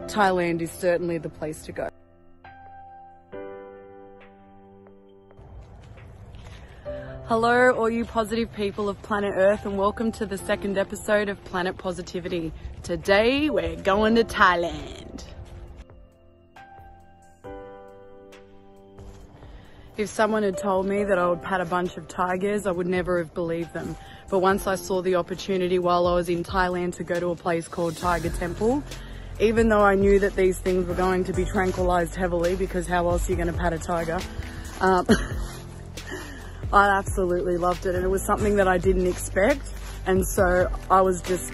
Thailand is certainly the place to go. Hello all you positive people of planet Earth, and welcome to the second episode of Planet Positivity. Today we're going to Thailand. If someone had told me that I would pat a bunch of tigers, I would never have believed them. But once I saw the opportunity while I was in Thailand to go to a place called Tiger Temple, even though I knew that these things were going to be tranquilized heavily, because how else are you going to pat a tiger? I absolutely loved it, and it was something that I didn't expect, and so I was just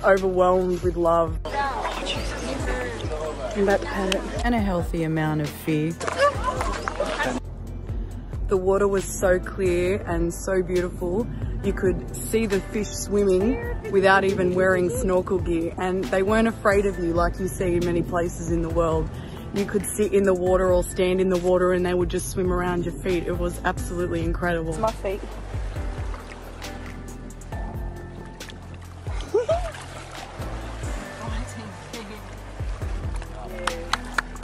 overwhelmed with love. I'm about to pat it. And a healthy amount of fear. The water was so clear and so beautiful. You could see the fish swimming without even wearing snorkel gear, and they weren't afraid of you like you see in many places in the world. You could sit in the water or stand in the water and they would just swim around your feet. It was absolutely incredible. It's my feet.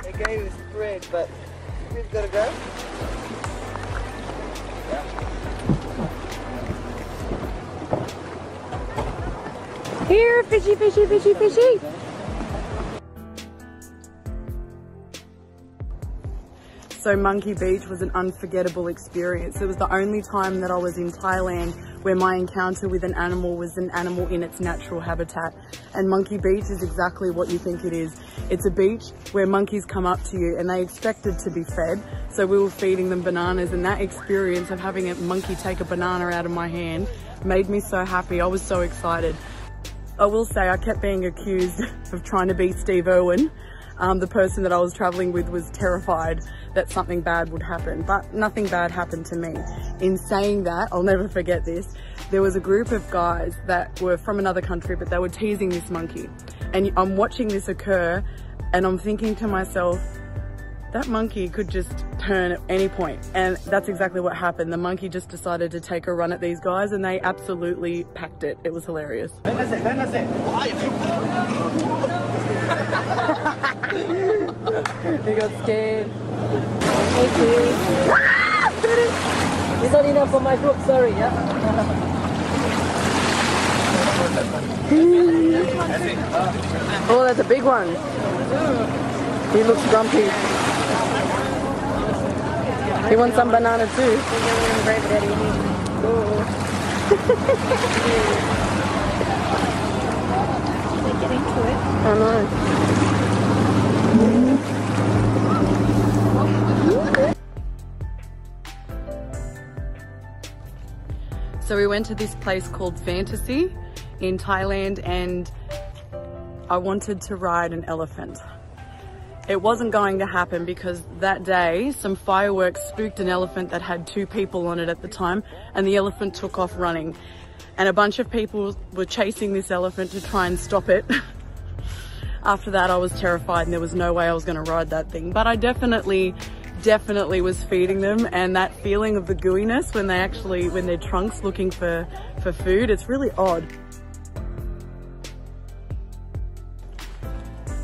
They gave us bread, but we've got to go. Here, fishy, fishy, fishy, fishy. So Monkey Beach was an unforgettable experience. It was the only time that I was in Thailand where my encounter with an animal was an animal in its natural habitat. And Monkey Beach is exactly what you think it is. It's a beach where monkeys come up to you and they expected to be fed. So we were feeding them bananas, and that experience of having a monkey take a banana out of my hand made me so happy. I was so excited. I will say I kept being accused of trying to be Steve Irwin. The person that I was traveling with was terrified that something bad would happen, but nothing bad happened to me. In saying that, I'll never forget this. There was a group of guys that were from another country, but they were teasing this monkey. And I'm watching this occur and I'm thinking to myself, that monkey could just turn at any point. And that's exactly what happened. The monkey just decided to take a run at these guys and they absolutely packed it. It was hilarious. He got scared. Okay. It's not enough for my group, sorry, yeah? Oh, that's a big one. He looks grumpy. He wants some banana too. Get into it. I know. So we went to this place called Fantasea in Thailand, and I wanted to ride an elephant. It wasn't going to happen because that day some fireworks spooked an elephant that had 2 people on it at the time, and the elephant took off running. And a bunch of people were chasing this elephant to try and stop it. After that I was terrified and there was no way I was going to ride that thing. But I definitely was feeding them, and that feeling of the gooiness when their trunk's looking for food, it's really odd.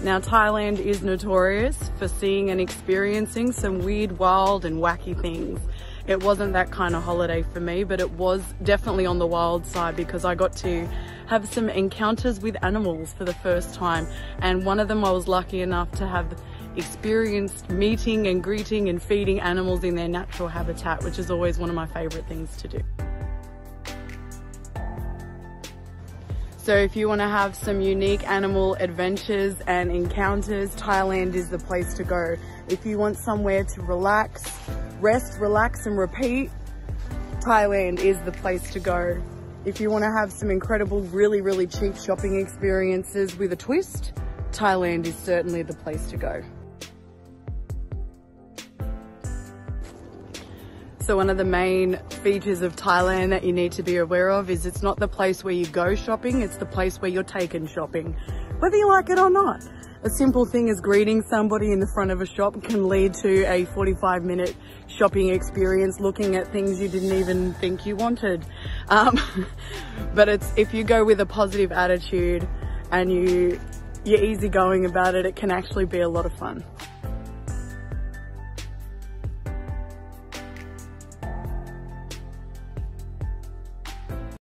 Now Thailand is notorious for seeing and experiencing some weird, wild and wacky things. It wasn't that kind of holiday for me, but it was definitely on the wild side because I got to have some encounters with animals for the first time. And one of them I was lucky enough to have experienced meeting and greeting and feeding animals in their natural habitat, which is always one of my favorite things to do. So if you want to have some unique animal adventures and encounters, Thailand is the place to go. If you want somewhere to rest, relax and repeat, Thailand is the place to go. If you want to have some incredible, really cheap shopping experiences with a twist, Thailand is certainly the place to go. So one of the main features of Thailand that you need to be aware of is it's not the place where you go shopping, it's the place where you're taken shopping, whether you like it or not. A simple thing as greeting somebody in the front of a shop can lead to a 45-minute shopping experience looking at things you didn't even think you wanted. But if you go with a positive attitude and you're easygoing about it, it can actually be a lot of fun.